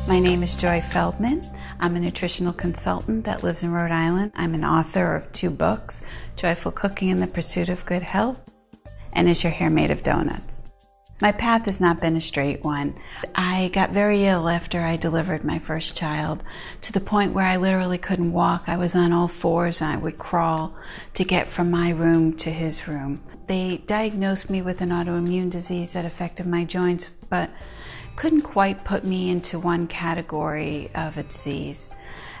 My name is Joy Feldman. I'm a nutritional consultant that lives in Rhode Island. I'm an author of 2 books, Joyful Cooking in the Pursuit of Good Health, and Is Your Hair Made of Donuts? My path has not been a straight one. I got very ill after I delivered my first child, to the point where I literally couldn't walk. I was on all fours and I would crawl to get from my room to his room. They diagnosed me with an autoimmune disease that affected my joints, but couldn't quite put me into one category of a disease.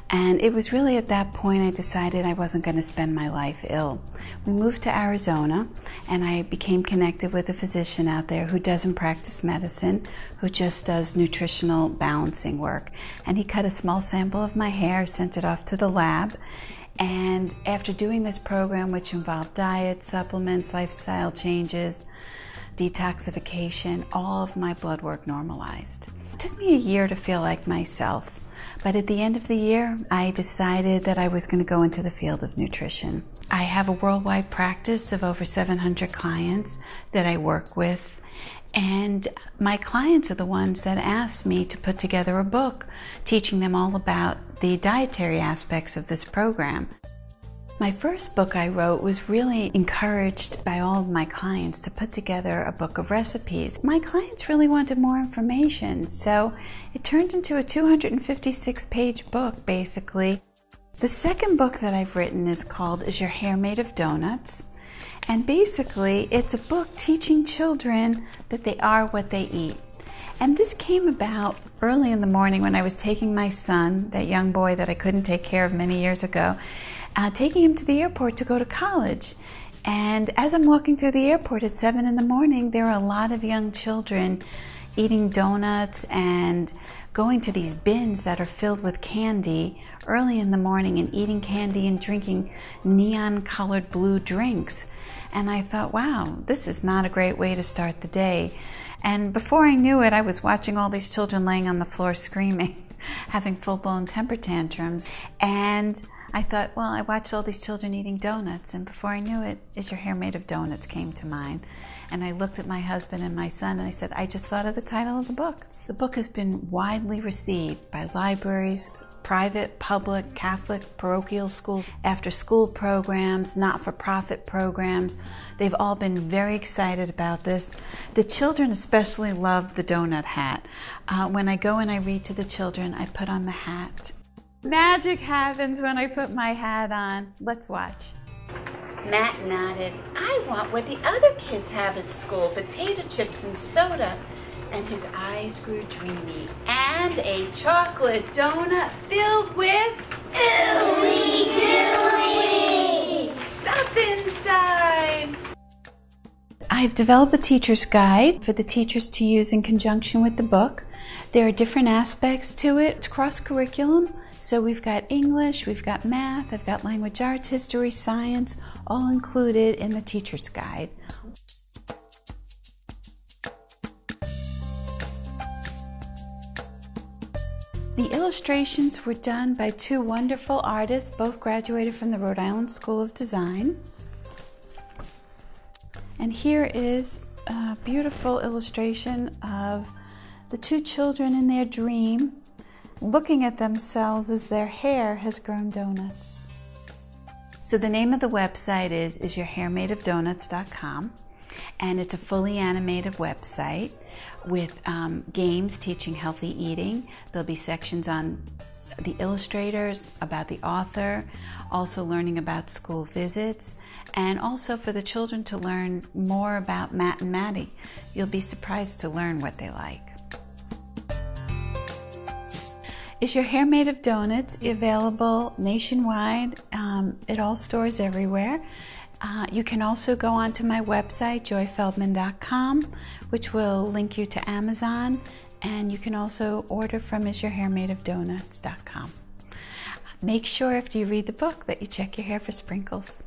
And it was really at that point I decided I wasn't going to spend my life ill. We moved to Arizona, and I became connected with a physician out there who doesn't practice medicine, who just does nutritional balancing work. And he cut a small sample of my hair, sent it off to the lab, and after doing this program, which involved diet, supplements, lifestyle changes, detoxification, all of my blood work normalized. It took me a year to feel like myself. But at the end of the year, I decided that I was going to go into the field of nutrition. I have a worldwide practice of over 700 clients that I work with, and my clients are the ones that asked me to put together a book teaching them all about the dietary aspects of this program. My first book I wrote was really encouraged by all of my clients to put together a book of recipes. My clients really wanted more information, so it turned into a 256-page book, basically. The second book that I've written is called Is Your Hair Made of Donuts? And basically, it's a book teaching children that they are what they eat. And this came about early in the morning when I was taking my son, that young boy that I couldn't take care of many years ago, taking him to the airport to go to college. And as I'm walking through the airport at 7 in the morning, there are a lot of young children eating donuts and going to these bins that are filled with candy early in the morning and eating candy and drinking neon-colored blue drinks. And I thought, wow, this is not a great way to start the day. And before I knew it, I was watching all these children laying on the floor screaming, having full-blown temper tantrums. And I thought, well, I watched all these children eating donuts, and before I knew it, Is Your Hair Made of Donuts came to mind. And I looked at my husband and my son and I said, I just thought of the title of the book. The book has been widely received by libraries, private, public, Catholic, parochial schools, after-school programs, not-for-profit programs. They've all been very excited about this. The children especially love the donut hat. When I go and I read to the children, I put on the hat. Magic happens when I put my hat on. Let's watch. Matt nodded. I want what the other kids have at school, potato chips and soda. And his eyes grew dreamy. And a chocolate donut filled with ooey gooey stuff inside. I've developed a teacher's guide for the teachers to use in conjunction with the book. There are different aspects to it. It's cross-curriculum. So we've got English, we've got math, I've got language arts, history, science, all included in the teacher's guide. The illustrations were done by 2 wonderful artists, both graduated from the Rhode Island School of Design. And here is a beautiful illustration of the 2 children in their dream, looking at themselves as their hair has grown donuts. So the name of the website is isyourhairmadeofdonuts.com, and it's a fully animated website with games teaching healthy eating. There'll be sections on the illustrators, about the author, also learning about school visits, and also for the children to learn more about Matt and Maddie. You'll be surprised to learn what they like. Is Your Hair Made of Donuts available nationwide at all stores everywhere. You can also go onto my website, joyfeldman.com, which will link you to Amazon, and you can also order from isyourhairmadeofdonuts.com. Make sure after you read the book that you check your hair for sprinkles.